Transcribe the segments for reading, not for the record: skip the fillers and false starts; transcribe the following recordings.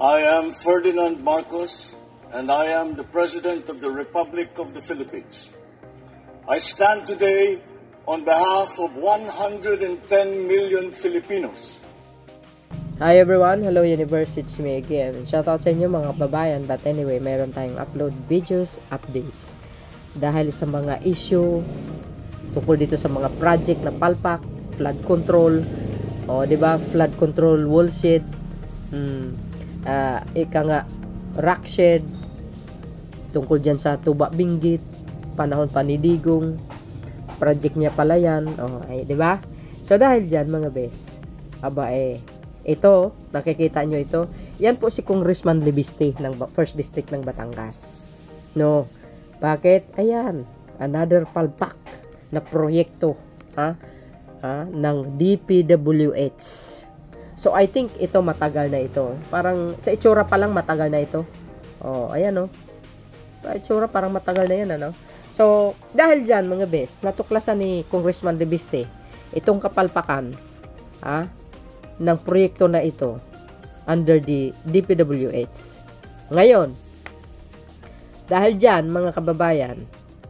I am Ferdinand Marcos, and I am the President of the Republic of the Philippines. I stand today on behalf of 110 million Filipinos. Hi everyone, hello universe, it's me again. Shoutout sa inyo mga babayan, but anyway, mayroon tayong upload videos, updates. Dahil sa mga issue tungkol dito sa mga project na palpak, flood control, di ba? Flood control wall shed, rock shed, tungkol dyan sa Tuba Binggit, panahon panidigong, project niya pala yan, di ba? So dahil dyan mga bes, ito, nakikita nyo ito, yan po si Congressman Libiste ng 1st District ng Batangas. No, bakit? Ayan, another palpak na proyekto ng DPWH. So I think ito matagal na ito. Parang sa itsura pa lang matagal na ito. Ayan sa itsura parang matagal na yan So dahil dyan mga bes, natuklasan ni Congressman Libiste itong kapalpakan ng proyekto na ito under the DPWH. Ngayon, dahil dyan mga kababayan,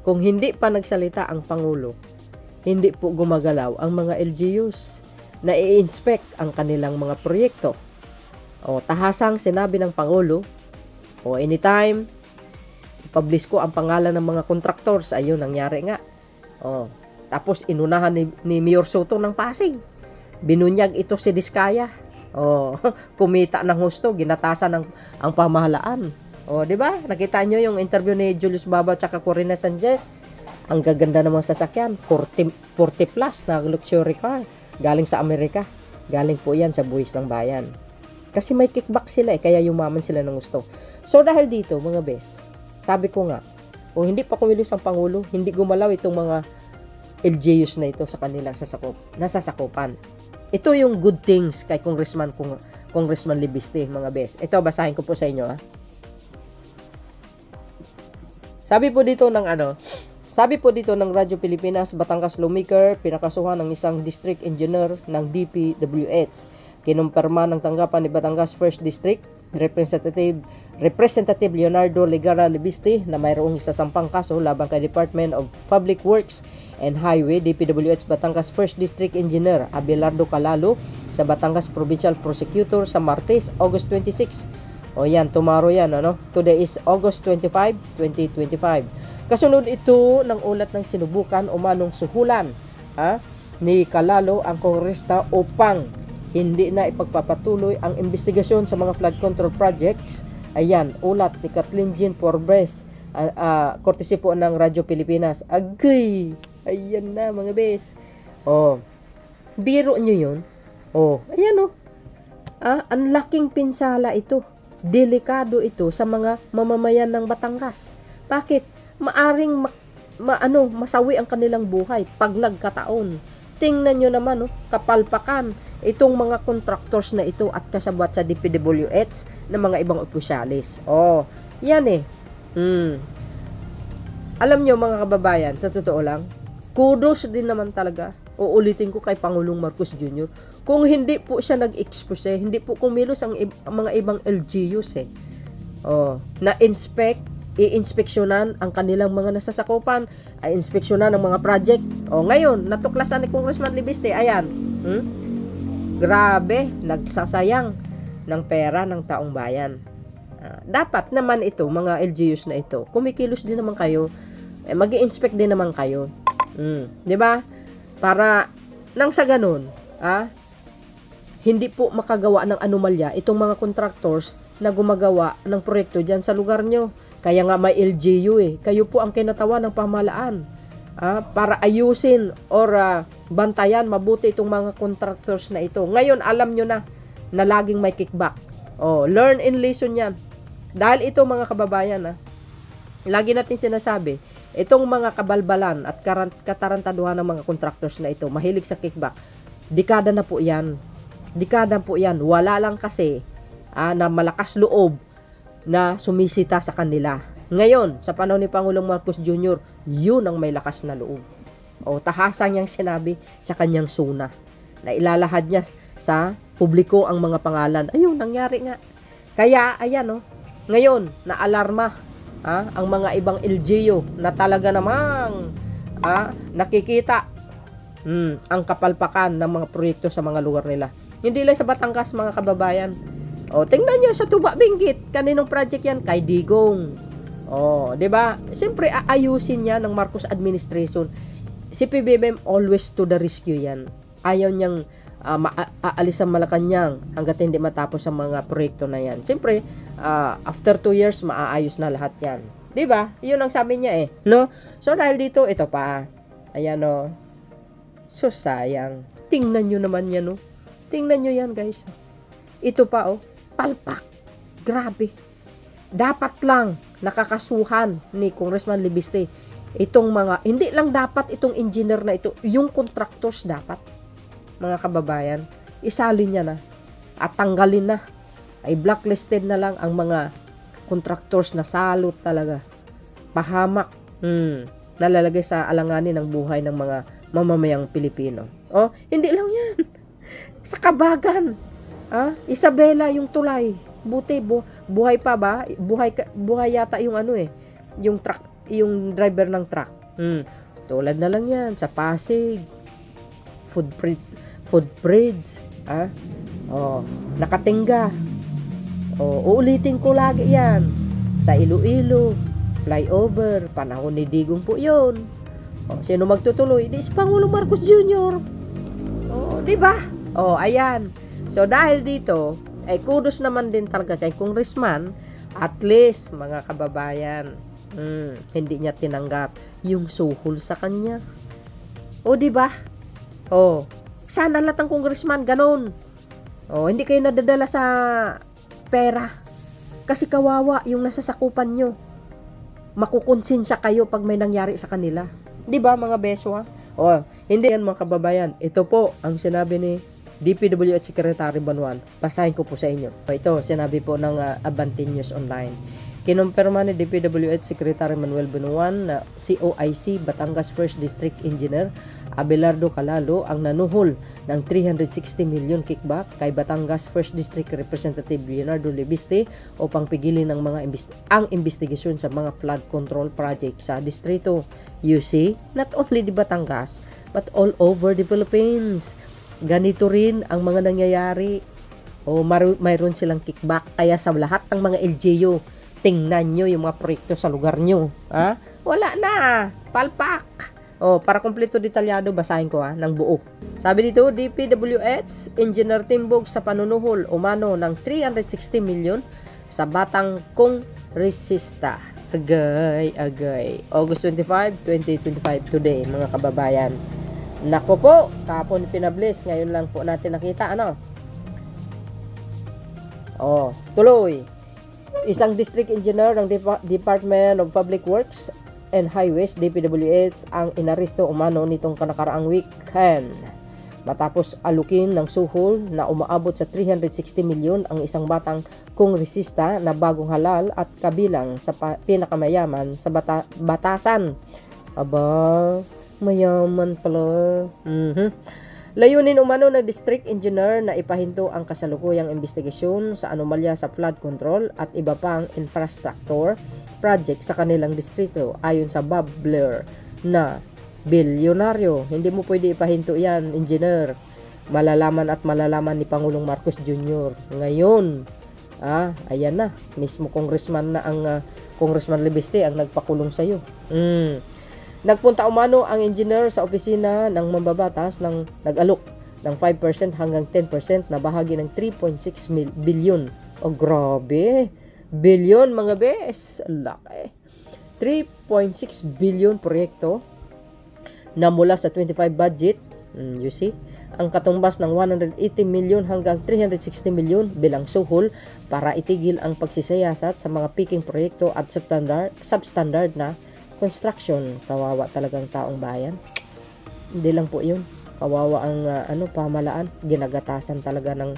kung hindi pa nagsalita ang Pangulo, hindi po gumagalaw ang mga LGUs na i-inspect ang kanilang mga proyekto. Tahasang sinabi ng Pangulo, anytime publish ko ang pangalan ng mga contractors, ayun, nangyari nga. Tapos inunahan ni Mayor Soto ng Pasig. Binunyag ito si Diskaya. Kumita ng husto, ginatasan ang pamahalaan. Di ba? Nakita nyo yung interview ni Julius Baba at Corina Sanchez. Ang gaganda ng mga sasakyan, 40 plus na luxury car. Galing sa Amerika. Galing po yan sa buwis ng bayan. Kasi may kickback sila kaya yumaman sila ng gusto. So dahil dito mga bes, sabi ko nga, kung hindi pa kumilos ang Pangulo, hindi gumalaw itong mga LGUs na ito sa kanilang nasasakupan. Ito yung good things kay Congressman Libiste mga bes. Ito, basahin ko po sa inyo Sabi po dito ng Radyo Pilipinas, Batangas lawmaker, pinakasuhan ng isang district engineer ng DPWH. Kinumpirma ng tanggapan ni Batangas 1st District Representative Leonardo Ligara Libiste na mayroong isasampang kaso laban kay Department of Public Works and Highway DPWH Batangas 1st District Engineer Abelardo Calalo sa Batangas Provincial Prosecutor sa Martes, August 26. Yan, tomorrow yan, Today is August 25, 2025. Kasunod ito ng ulat ng sinubukan umanong suhulan ni Calalo ang kongresta upang hindi na ipagpapatuloy ang investigasyon sa mga flood control projects. Ayan, ulat ni Kathleen Jean Forbes, courtesy po ng Radyo Pilipinas. Agay! Ayan na mga bes. Biro nyo yun. Ayan ang laking pinsala ito. Delikado ito sa mga mamamayan ng Batangas. Bakit? Maaring masawi ang kanilang buhay pag nagkataon. Tingnan nyo naman, kapalpakan itong mga contractors na ito at kasabwat sa DPWH na mga ibang opisyalis. Yan Alam nyo mga kababayan, sa totoo lang, kudos din naman talaga. Uulitin ko kay Pangulong Marcos Jr. Kung hindi po siya nag-expose, hindi po kumilos ang mga ibang LGUs na i-inspeksyonan ang kanilang mga nasasakupan, ay inspeksyonan ang mga project. Ngayon, natuklasan ni Congressman Libiste, ayan, grabe, nagsasayang ng pera ng taong bayan. Dapat naman ito, mga LGUs na ito, kumikilos din naman kayo, mag-i-inspect din naman kayo. Di ba? Para nang sa ganun, hindi po makagawa ng anomalya itong mga contractors na gumagawa ng proyekto dyan sa lugar nyo. Kaya nga may LGU Kayo po ang kinatawa ng pamahalaan para ayusin or bantayan mabuti itong mga contractors na ito. Ngayon, alam nyo na laging may kickback. Learn and lesson yan. Dahil ito mga kababayan, lagi natin sinasabi, itong mga kabalbalan at katarantaduhan ng mga contractors na ito, mahilig sa kickback, dekada na po yan. Wala lang kasi na malakas loob na sumisita sa kanila. Ngayon, sa panahon ni Pangulong Marcos Jr., yun ang may lakas na loob. Tahasan niyang sinabi sa kanyang suna na ilalahad niya sa publiko ang mga pangalan. Ayun, nangyari nga. Kaya, ayan, oh, ngayon, naalarma ang mga ibang LGU na talaga namang nakikita ang kapalpakan ng mga proyekto sa mga lugar nila. Hindi lang sa Batangas, mga kababayan. O, tingnan nyo sa Tuba Benguet, kaninong project yan? Kay Digong. O, di ba? Siyempre, aayusin niya ng Marcos administration. Si PBBM always to the rescue yan. Ayaw niyang aalis ang Malacanang hanggat hindi matapos ang mga proyekto na yan. Siyempre, after 2 years, maaayos na lahat yan. Diba? Yun ang sabi niya no? So, dahil dito, ito pa. Ayan, no? So, sayang. Tingnan nyo naman yan, no? Tingnan nyo yan, guys. Ito pa, palpak. Grabe. Dapat lang nakakasuhan ni Congressman Libiste itong mga, hindi lang dapat itong engineer na ito, yung contractors dapat, mga kababayan, isalin niya na at tanggalin na, ay blacklisted na lang ang mga contractors na salot talaga, pahamak, nalalagay sa alanganin ng buhay ng mga mamamayang Pilipino. Hindi lang yan, sa Kabagan, Isabela yung tulay, buti buhay pa ba, buhay yata yung yung truck, yung driver ng truck. Tulad na lang yan sa Pasig, footbridge, Nakatingga. Uulitin ko lagi yan. Sa Iloilo, flyover, panahon ni Digong po yun. Sino magtutuloy? Di si Pangulong Marcos Jr. Di ba? Ayan. So, dahil dito, kudos naman din talaga kay Congressman, at least, mga kababayan, hindi niya tinanggap yung suhol sa kanya. Di ba? Sana lahat ng congressman ganun. Hindi kayo nadadala sa pera. Kasi kawawa yung nasasakupan nyo. Makukonsensya kayo pag may nangyari sa kanila. Di ba, mga beso, hindi yan, mga kababayan. Ito po ang sinabi ni DPWH Secretary Bunuan. Basahin ko po sa inyo. Ito, sinabi po ng Abante News Online. Kinumpirma ni DPWH Secretary Manuel Bunuan na COIC Batangas 1st District Engineer Abelardo Calalo ang nanuhol ng 360 million kickback kay Batangas 1st District Representative Leonardo Libiste upang pigilin ang ang investigasyon sa mga flood control project sa distrito. You see, not only di Batangas but all over the Philippines. Ganito rin ang mga nangyayari. Mayroon silang kickback, kaya sa lahat ng mga LGU, tingnan nyo yung mga proyekto sa lugar nyo. Wala na. Palpak. Para kumpleto detalyado, basahin ko ng buo. Sabi dito, DPWH, Engineer Timbog sa panunuhol umano ng 360 million sa batang kongresista. Agay. August 25, 2025 today, mga kababayan. Nako po, kapon pinablis. Ngayon lang po natin nakita, tuloy. Isang district engineer ng Department of Public Works and Highways, DPWH, ang inaresto umano nitong nakaraang weekend. Matapos alukin ng suhol na umaabot sa 360 milyon ang isang batang kongresista na bagong halal at kabilang sa pinakamayaman sa batasan. Aba, mayaman pala. Layunin umano ng district engineer na ipahinto ang kasalukuyang investigasyon sa anomalya sa flood control at iba pang infrastructure project sa kanilang distrito ayon sa Bob Blair na bilyonaryo. Hindi mo pwede ipahinto yan, engineer. Malalaman at malalaman ni Pangulong Marcos Jr. Ngayon, ayan na, mismo congressman na ang Congressman Libiste ang nagpakulong sa'yo. Nagpunta umano ang engineer sa opisina ng mambabatas ng nag-alok ng 5% hanggang 10% na bahagi ng 3.6 billion. Grabe. Billion, mga bes. Laki. 3.6 billion proyekto na mula sa 25 budget. You see? Ang katumbas ng 180 million hanggang 360 million bilang suhol para itigil ang pagsisiyasat sa mga peaking proyekto at substandard na construction. Kawawa talagang taong bayan. Hindi lang po yun. Kawawa ang pamalaan. Ginagatasan talaga ng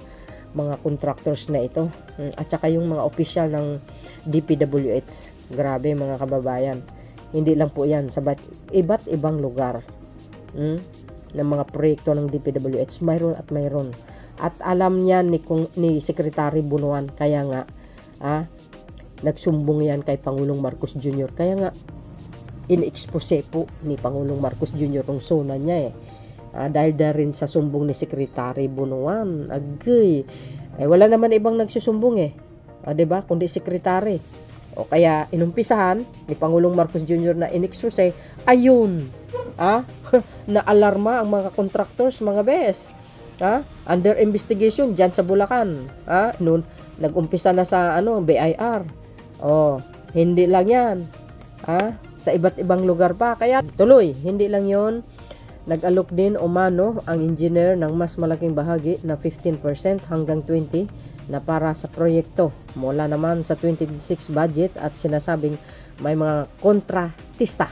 mga contractors na ito. At saka yung mga opisyal ng DPWH. Grabe, mga kababayan. Hindi lang po yan sa iba't ibang lugar ng mga proyekto ng DPWH. Mayroon at mayroon. At alam niya ni Secretary Bunuan. Kaya nga Nagsumbong yan kay Pangulong Marcos Jr. Kaya nga, in-expose po ni Pangulong Marcos Jr. kung sona niya dahil rin sa sumbong ni Secretary Bunuan. Agay. Wala naman ibang nagsusumbong diba? Kundi Secretary. O kaya inumpisahan ni Pangulong Marcos Jr. na in-expose, ayun, na alarma ang mga contractors, mga bes. Under investigation dyan sa Bulacan. Noon, nag-umpisa na sa BIR. Hindi lang yan. Sa iba't ibang lugar pa. Kaya tuloy, hindi lang yon. Nag-alok din umano ang engineer ng mas malaking bahagi na 15% hanggang 20% na para sa proyekto. Mula naman sa 2026 budget at sinasabing may mga kontratista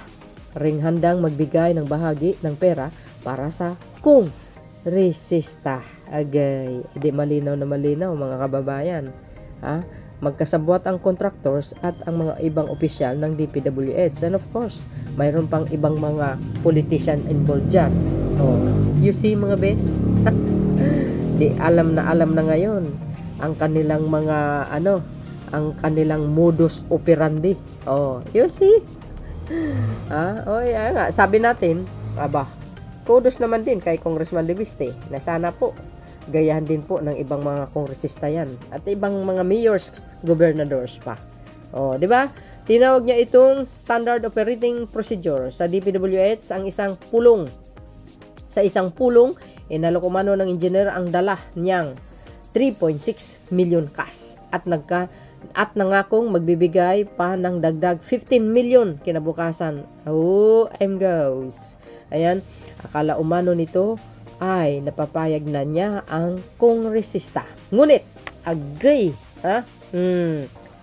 ring handang magbigay ng bahagi ng pera para sa kongresista. Agay, hindi malinaw na malinaw mga kababayan. Magkasabwat ang contractors at ang mga ibang opisyal ng DPWH. And of course, mayroon pang ibang mga politician involved dyan. You see mga bes? Di alam na ngayon ang kanilang mga ang kanilang modus operandi. You see? Nga, sabi natin, kudos naman din kay Congressman Leviste na sana po gayahan din po ng ibang mga kongresista yan at ibang mga mayors, gobernadors pa. Di ba? Tinawag niya itong Standard Operating Procedure sa DPWH ang isang pulong. Sa isang pulong, inalokomano ng engineer ang dala niyang 3.6 million cash at nangakong magbibigay pa ng dagdag 15 million kinabukasan. Goes. Ayan, akala umano nito ay napapayag na niya ang kongresista. Ngunit, agay,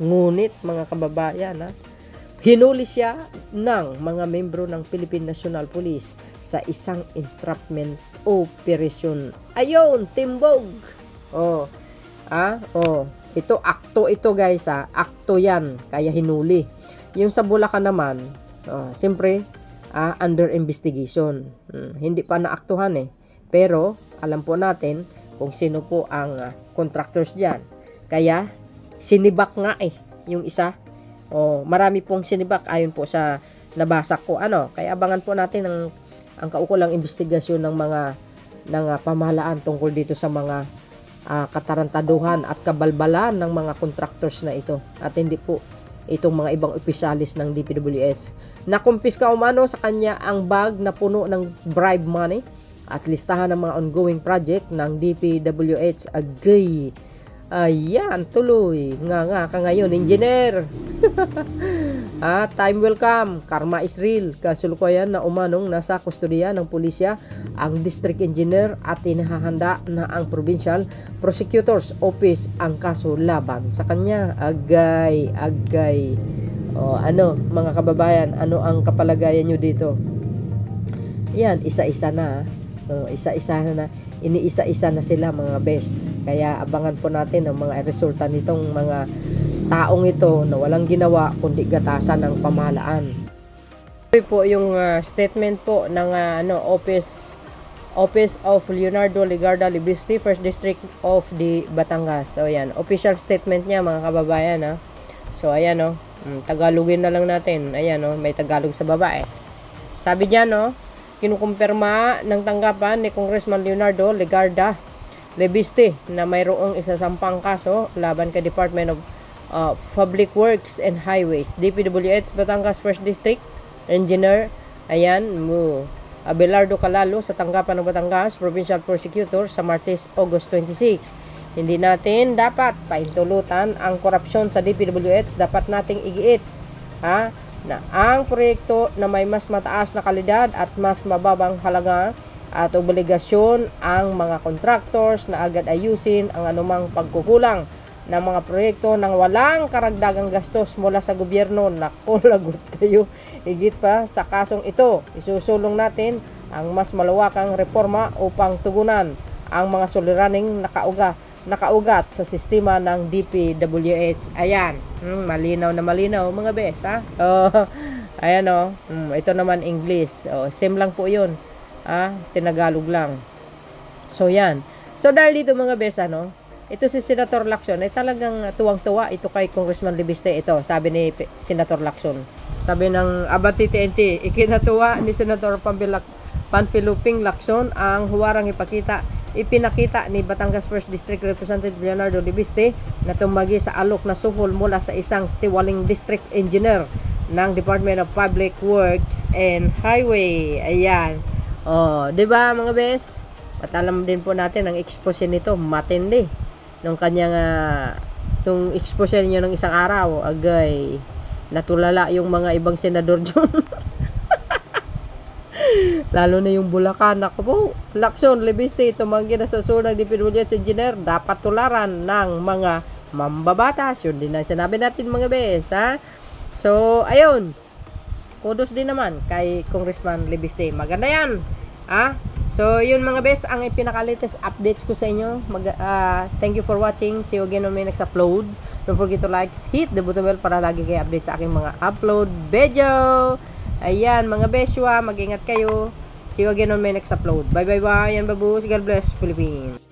ngunit mga kababayan, hinuli siya ng mga membro ng Philippine National Police sa isang entrapment operation. Ayun, timbog. Ito, akto ito guys, akto yan, kaya hinuli. Yung sa Bulacan naman, siyempre, under investigation. Hindi pa naaktuhan Pero, alam po natin kung sino po ang contractors dyan. Kaya, sinibak nga yung isa. Marami pong sinibak ayon po sa nabasa ko. Kaya abangan po natin ang kaukulang investigasyon ng pamahalaan tungkol dito sa mga katarantaduhan at kabalbalan ng mga contractors na ito. At hindi po itong mga ibang opisyalis ng DPWH. Nakumpiska umano sa kanya ang bag na puno ng bribe money at listahan ng mga ongoing project ng DPWH. Agay. Ayan, tuloy. Nga ka ngayon, engineer. Time will come. Karma is real. Kasulukuyan na umanong nasa kustodiya ng pulisya ang district engineer at inahahanda na ang provincial prosecutor's office ang kaso laban sa kanya. Agay. Mga kababayan, ano ang kapalagayan nyo dito? Yan, isa-isa na. Iniisa-isa na sila mga bes. Kaya abangan po natin ang mga resulta nitong mga taong ito na walang ginawa kundi gatasan ng pamahalaan. Ito po yung statement po ng Office of Leonardo Legarda Libiste, 1st District of the Batangas. So yan, official statement niya mga kababayan. So ayan Tagalogin na lang natin. Ayan may Tagalog sa baba Sabi niya kinukumpirma ng tanggapan ni Congressman Leonardo Legarda Libiste na mayroong isasampang kaso laban kay Department of Public Works and Highways, DPWH Batangas 1st District Engineer Abelardo Calalo sa tanggapan ng Batangas Provincial Prosecutor sa Martes, August 26. Hindi natin dapat pahintulutan ang korupsyon sa DPWH. Dapat nating igiit na ang proyekto na may mas mataas na kalidad at mas mababang halaga at obligasyon ang mga contractors na agad ayusin ang anumang pagkukulang ng mga proyekto nang walang karagdagang gastos mula sa gobyerno. Naku, lagot kayo. Higit pa sa kasong ito, isusulong natin ang mas malawakang reforma upang tugunan ang mga suliraning nakaugat sa sistema ng DPWH. Ayan, malinaw na malinaw mga bes ayan ito naman English. Same lang po yun. Tinagalog lang. So yan. So dahil dito mga bes ito si Senator Lacson ay talagang tuwang-tuwa ito kay Congressman Libiste. Ito, sabi ni Senator Lacson. Sabi ng Abati TNT, ikinatuwa ni Senator Panfiluping Lacson ang huwarang ipinakita ni Batangas 1st District Representative Leonardo Libiste na tumagi sa alok na suhol mula sa isang tiwaling district engineer ng Department of Public Works and Highway. Ayan. Oh, 'di ba mga bes? At alam din po natin ang expose nito matindi. Nung kanyang nung expose niya ng isang araw, agay natulala yung mga ibang senador dyan. Lalo na yung Bulacan. Ako po, Lacson, Libiste, tumanggi na sa sunang DPWH engineer, dapat tularan ng mga mambabatas. Yun din ang sinabi natin mga bes, ha? So, ayun. Kudos din naman kay Congressman Libiste. Maganda yan, ha? So, yun mga bes, ang pinaka-latest updates ko sa inyo. Thank you for watching. See you again on my next upload. Don't forget to like, hit the button bell para lagi kayo update sa aking mga upload video. Ayan, mga beswa, mag-ingat kayo. See you again on my next upload. Bye, bye, bye. Yan, babus. God bless, Philippines.